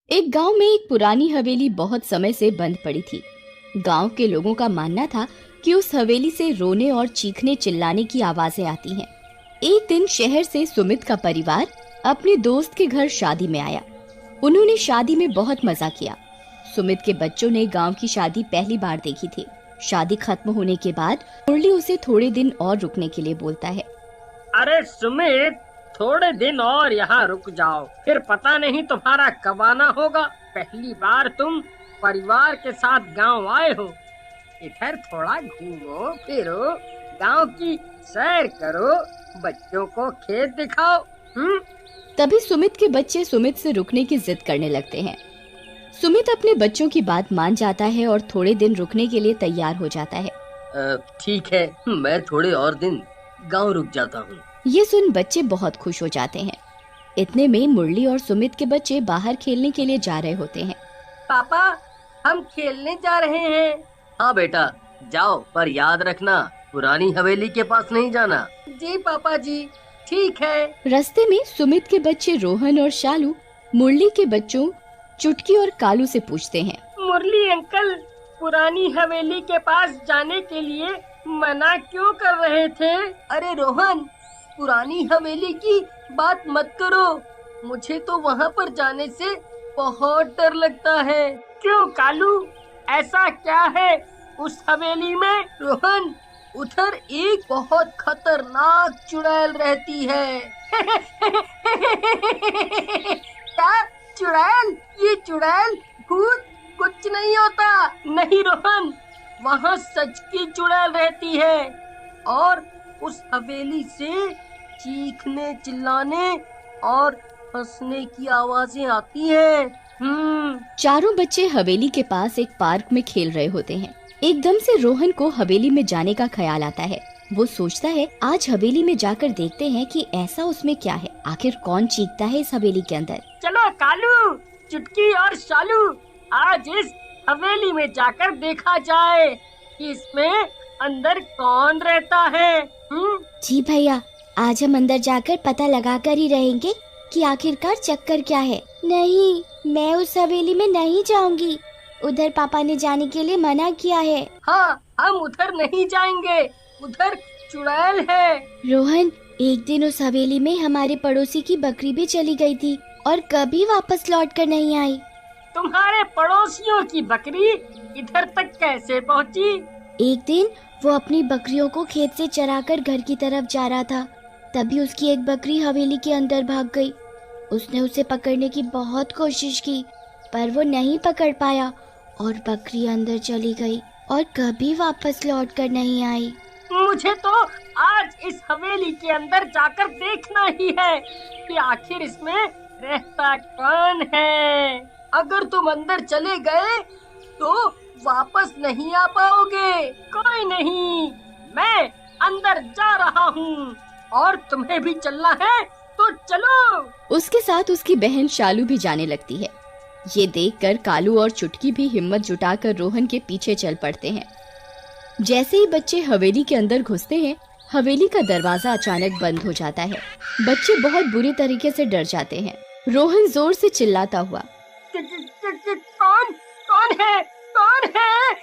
एक गांव में एक पुरानी हवेली बहुत समय से बंद पड़ी थी। गांव के लोगों का मानना था कि उस हवेली से रोने और चीखने चिल्लाने की आवाजें आती हैं। एक दिन शहर से सुमित का परिवार अपने दोस्त के घर शादी में आया। उन्होंने शादी में बहुत मजा किया। सुमित के बच्चों ने गांव की शादी पहली बार देखी थी। शादी खत्म होने के बाद मुरली उसे थोड़े दिन और रुकने के लिए बोलता है। अरे सुमित, थोड़े दिन और यहाँ रुक जाओ, फिर पता नहीं तुम्हारा कब आना होगा। पहली बार तुम परिवार के साथ गांव आए हो, इधर थोड़ा घूमो फिरो, गांव की सैर करो, बच्चों को खेत दिखाओ। तभी सुमित के बच्चे सुमित से रुकने की जिद करने लगते हैं। सुमित अपने बच्चों की बात मान जाता है और थोड़े दिन रुकने के लिए तैयार हो जाता है। ठीक है, मैं थोड़े और दिन गांव रुक जाता हूँ। ये सुन बच्चे बहुत खुश हो जाते हैं। इतने में मुरली और सुमित के बच्चे बाहर खेलने के लिए जा रहे होते हैं। पापा, हम खेलने जा रहे हैं। हाँ बेटा, जाओ, पर याद रखना पुरानी हवेली के पास नहीं जाना। जी पापा जी, ठीक है। रास्ते में सुमित के बच्चे रोहन और शालू मुरली के बच्चों चुटकी और कालू से पूछते हैं। मुरली अंकल, पुरानी हवेली के पास जाने के लिए मना क्यों कर रहे थे? अरे रोहन, पुरानी हवेली की बात मत करो, मुझे तो वहाँ पर जाने से बहुत डर लगता है। क्यों कालू, ऐसा क्या है उस हवेली में? रोहन, उधर एक बहुत खतरनाक चुड़ैल रहती है। क्या चुड़ैल? ये चुड़ैल भूत कुछ नहीं होता। नहीं रोहन, वहाँ सच की चुड़ैल रहती है और उस हवेली से चीखने चिल्लाने और हंसने की आवाजें आती हैं। चारों बच्चे हवेली के पास एक पार्क में खेल रहे होते हैं। एकदम से रोहन को हवेली में जाने का ख्याल आता है। वो सोचता है आज हवेली में जाकर देखते हैं कि ऐसा उसमें क्या है, आखिर कौन चीखता है इस हवेली के अंदर। चलो कालू, चुटकी और शालू, आज इस हवेली में जाकर देखा जाए कि इसमें अंदर कौन रहता है। जी भैया, आज हम अंदर जाकर पता लगा कर ही रहेंगे कि आखिरकार चक्कर क्या है। नहीं, मैं उस हवेली में नहीं जाऊंगी, उधर पापा ने जाने के लिए मना किया है। हाँ, हम उधर नहीं जाएंगे, उधर चुड़ैल है। रोहन, एक दिन उस हवेली में हमारे पड़ोसी की बकरी भी चली गई थी और कभी वापस लौट कर नहीं आई। तुम्हारे पड़ोसियों की बकरी इधर तक कैसे पहुँची? एक दिन वो अपनी बकरियों को खेत से चराकर घर की तरफ जा रहा था, तभी उसकी एक बकरी हवेली के अंदर भाग गई। उसने उसे पकड़ने की बहुत कोशिश की, पर वो नहीं पकड़ पाया और बकरी अंदर चली गई और कभी वापस लौट कर नहीं आई। मुझे तो आज इस हवेली के अंदर जाकर देखना ही है कि आखिर इसमें रहता कौन है। अगर तुम अंदर चले गए तो वापस नहीं आ पाओगे। कोई नहीं, मैं अंदर जा रहा हूँ और तुम्हें भी चलना है तो चलो। उसके साथ उसकी बहन शालू भी जाने लगती है। ये देखकर कालू और चुटकी भी हिम्मत जुटाकर रोहन के पीछे चल पड़ते हैं। जैसे ही बच्चे हवेली के अंदर घुसते हैं, हवेली का दरवाजा अचानक बंद हो जाता है। बच्चे बहुत बुरी तरीके से डर जाते हैं। रोहन जोर से चिल्लाता हुआ, कौन कौन है? कौन है?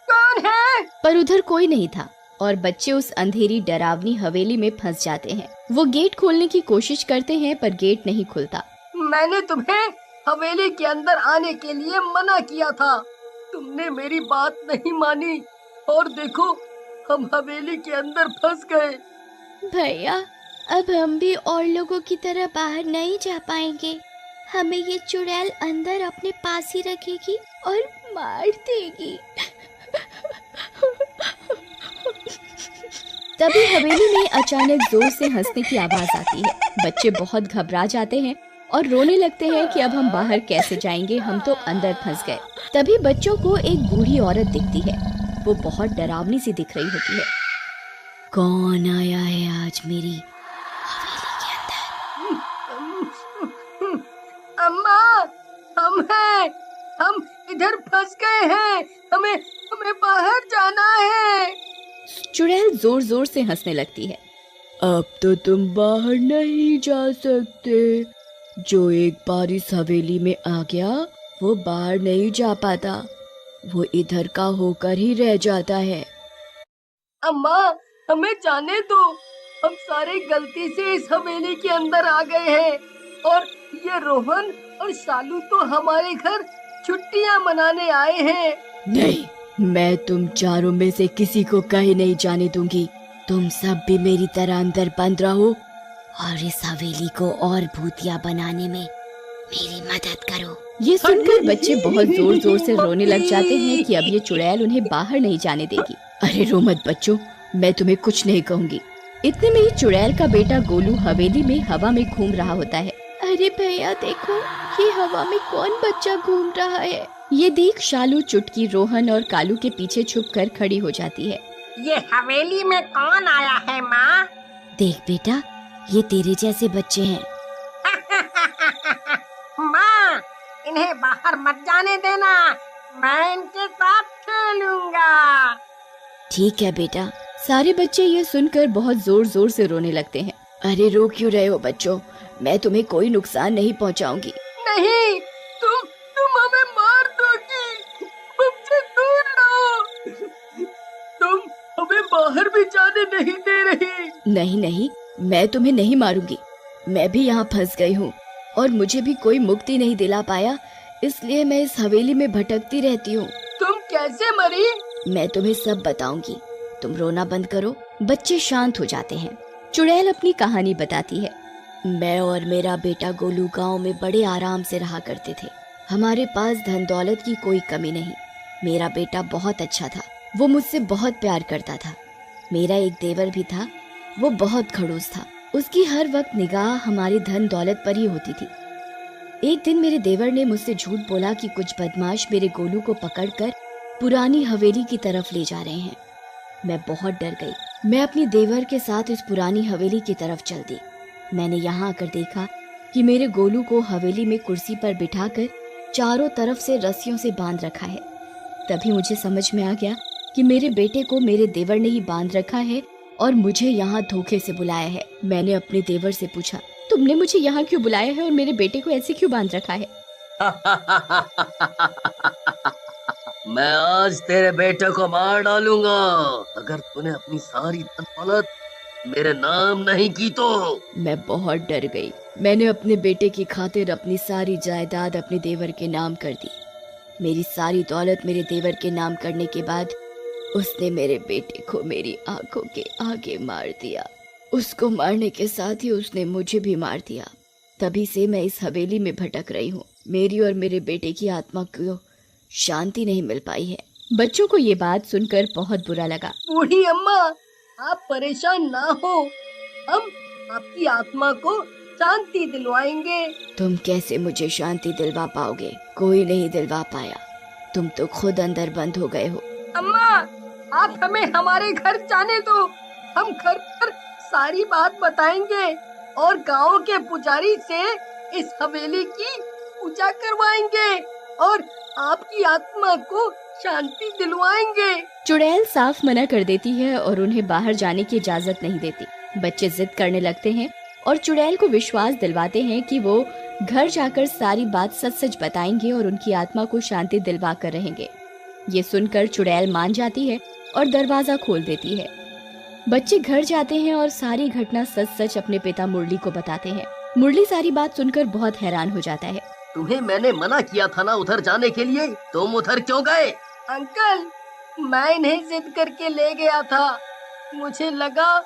कौन है? पर उधर कोई नहीं था और बच्चे उस अंधेरी डरावनी हवेली में फंस जाते हैं। वो गेट खोलने की कोशिश करते हैं पर गेट नहीं खुलता। मैंने तुम्हें हवेली के अंदर आने के लिए मना किया था, तुमने मेरी बात नहीं मानी और देखो, हम हवेली के अंदर फंस गए। भैया, अब हम भी और लोगों की तरह बाहर नहीं जा पाएंगे। हमें ये चुड़ैल अंदर अपने पास ही रखेगी और मार देगी। तभी हवेली में अचानक जोर से हंसने की आवाज आती है। बच्चे बहुत घबरा जाते हैं और रोने लगते हैं कि अब हम बाहर कैसे जाएंगे, हम तो अंदर फंस गए। तभी बच्चों को एक बूढ़ी औरत दिखती है। वो बहुत डरावनी सी दिख रही होती है। कौन आया है आज मेरी हवेली के अंदर? अम्मा, हम हैं, हम इधर फंस गए हैं, हमें बाहर जाना है। चुड़ैल जोर जोर से हंसने लगती है। अब तो तुम बाहर नहीं जा सकते, जो एक बार इस हवेली में आ गया वो बाहर नहीं जा पाता, वो इधर का होकर ही रह जाता है। अम्मा, हमें जाने दो, हम सारे गलती से इस हवेली के अंदर आ गए हैं और ये रोहन और शालू तो हमारे घर छुट्टियां मनाने आए हैं। नहीं, मैं तुम चारों में से किसी को कहीं नहीं जाने दूंगी। तुम सब भी मेरी तरह अंदर बंद रहो और इस हवेली को और भूतिया बनाने में मेरी मदद करो। ये सुनकर बच्चे बहुत जोर जोर से रोने लग जाते हैं कि अब ये चुड़ैल उन्हें बाहर नहीं जाने देगी। अरे रो मत बच्चों, मैं तुम्हें कुछ नहीं कहूँगी। इतने में ही चुड़ैल का बेटा गोलू हवेली में हवा में घूम रहा होता है। अरे भैया देखो, ये हवा में कौन बच्चा घूम रहा है। ये देख शालू, चुटकी, रोहन और कालू के पीछे छुपकर खड़ी हो जाती है। ये हवेली में कौन आया है माँ? देख बेटा, ये तेरे जैसे बच्चे हैं। माँ, इन्हें बाहर मत जाने देना, मैं इनके साथ खेलूंगा। ठीक है बेटा। सारे बच्चे ये सुनकर बहुत जोर जोर से रोने लगते हैं। अरे रो क्यों रहे हो बच्चों, मैं तुम्हें कोई नुकसान नहीं पहुंचाऊंगी। नहीं, तुम हमें मार दोगी, हमसे दूर रहो। तुम हमें बाहर भी जाने नहीं दे रही। नहीं नहीं, मैं तुम्हें नहीं मारूंगी। मैं भी यहाँ फंस गई हूँ और मुझे भी कोई मुक्ति नहीं दिला पाया, इसलिए मैं इस हवेली में भटकती रहती हूँ। तुम कैसे मरी? मैं तुम्हें सब बताऊंगी, तुम रोना बंद करो। बच्चे शांत हो जाते हैं। चुड़ैल अपनी कहानी बताती है। मैं और मेरा बेटा गोलू गांव में बड़े आराम से रहा करते थे। हमारे पास धन दौलत की कोई कमी नहीं। मेरा बेटा बहुत अच्छा था, वो मुझसे बहुत प्यार करता था। मेरा एक देवर भी था, वो बहुत खड़ूस था। उसकी हर वक्त निगाह हमारी धन दौलत पर ही होती थी। एक दिन मेरे देवर ने मुझसे झूठ बोला कि कुछ बदमाश मेरे गोलू को पकड़कर पुरानी हवेली की तरफ ले जा रहे हैं। मैं बहुत डर गई। मैं अपनी देवर के साथ इस पुरानी हवेली की तरफ चल दी। मैंने यहाँ आकर देखा कि मेरे गोलू को हवेली में कुर्सी पर बिठाकर चारों तरफ से रस्सियों से बांध रखा है। तभी मुझे समझ में आ गया कि मेरे बेटे को मेरे देवर ने ही बांध रखा है और मुझे यहाँ धोखे से बुलाया है। मैंने अपने देवर से पूछा, तुमने मुझे यहाँ क्यों बुलाया है और मेरे बेटे को ऐसे क्यों बांध रखा है? मैं आज तेरे बेटे को मार डालूंगा अगर तूने अपनी सारी दौलत मेरे नाम नहीं की तो। मैं बहुत डर गई। मैंने अपने बेटे की खातिर अपनी सारी जायदाद अपने देवर के नाम कर दी। मेरी सारी दौलत मेरे देवर के नाम करने के बाद उसने मेरे बेटे को मेरी आंखों के आगे मार दिया। उसको मारने के साथ ही उसने मुझे भी मार दिया। तभी से मैं इस हवेली में भटक रही हूँ। मेरी और मेरे बेटे की आत्मा को शांति नहीं मिल पाई है। बच्चों को ये बात सुनकर बहुत बुरा लगा। बूढ़ी अम्मा, आप परेशान ना हो, हम आपकी आत्मा को शांति दिलवाएंगे। तुम कैसे मुझे शांति दिलवा पाओगे? कोई नहीं दिलवा पाया। तुम तो खुद अंदर बंद हो गए हो। अम्मा, आप हमें हमारे घर जाने दो, हम घर पर सारी बात बताएंगे और गांव के पुजारी से इस हवेली की पूजा करवाएंगे और आपकी आत्मा को शांति दिलवाएंगे। चुड़ैल साफ मना कर देती है और उन्हें बाहर जाने की इजाजत नहीं देती। बच्चे जिद करने लगते हैं और चुड़ैल को विश्वास दिलवाते हैं कि वो घर जाकर सारी बात सच सच बताएंगे और उनकी आत्मा को शांति दिलवा कर रहेंगे। ये सुनकर चुड़ैल मान जाती है और दरवाजा खोल देती है। बच्चे घर जाते हैं और सारी घटना सच सच अपने पिता मुरली को बताते हैं। मुरली सारी बात सुनकर बहुत हैरान हो जाता है। तुम्हें मैंने मना किया था ना उधर जाने के लिए, तुम उधर क्यों गए? अंकल, मैं इन्हें जिद करके ले गया था। मुझे लगा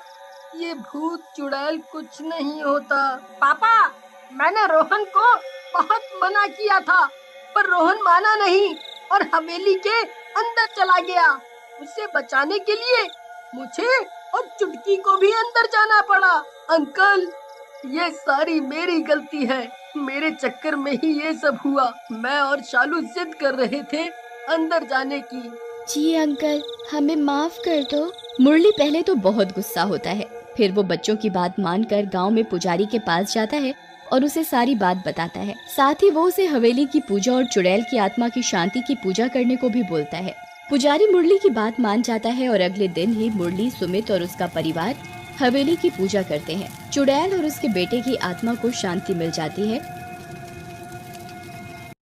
ये भूत चुड़ैल कुछ नहीं होता। पापा, मैंने रोहन को बहुत मना किया था, पर रोहन माना नहीं और हवेली के अंदर चला गया। उसे बचाने के लिए मुझे और चुटकी को भी अंदर जाना पड़ा। अंकल, ये सारी मेरी गलती है, मेरे चक्कर में ही ये सब हुआ। मैं और शालू जिद कर रहे थे अंदर जाने की। जी अंकल, हमें माफ कर दो। मुरली पहले तो बहुत गुस्सा होता है, फिर वो बच्चों की बात मानकर गांव में पुजारी के पास जाता है और उसे सारी बात बताता है। साथ ही वो उसे हवेली की पूजा और चुड़ैल की आत्मा की शांति की पूजा करने को भी बोलता है। पुजारी मुरली की बात मान जाता है और अगले दिन ही मुरली, सुमित और उसका परिवार हवेली की पूजा करते हैं। चुड़ैल और उसके बेटे की आत्मा को शांति मिल जाती है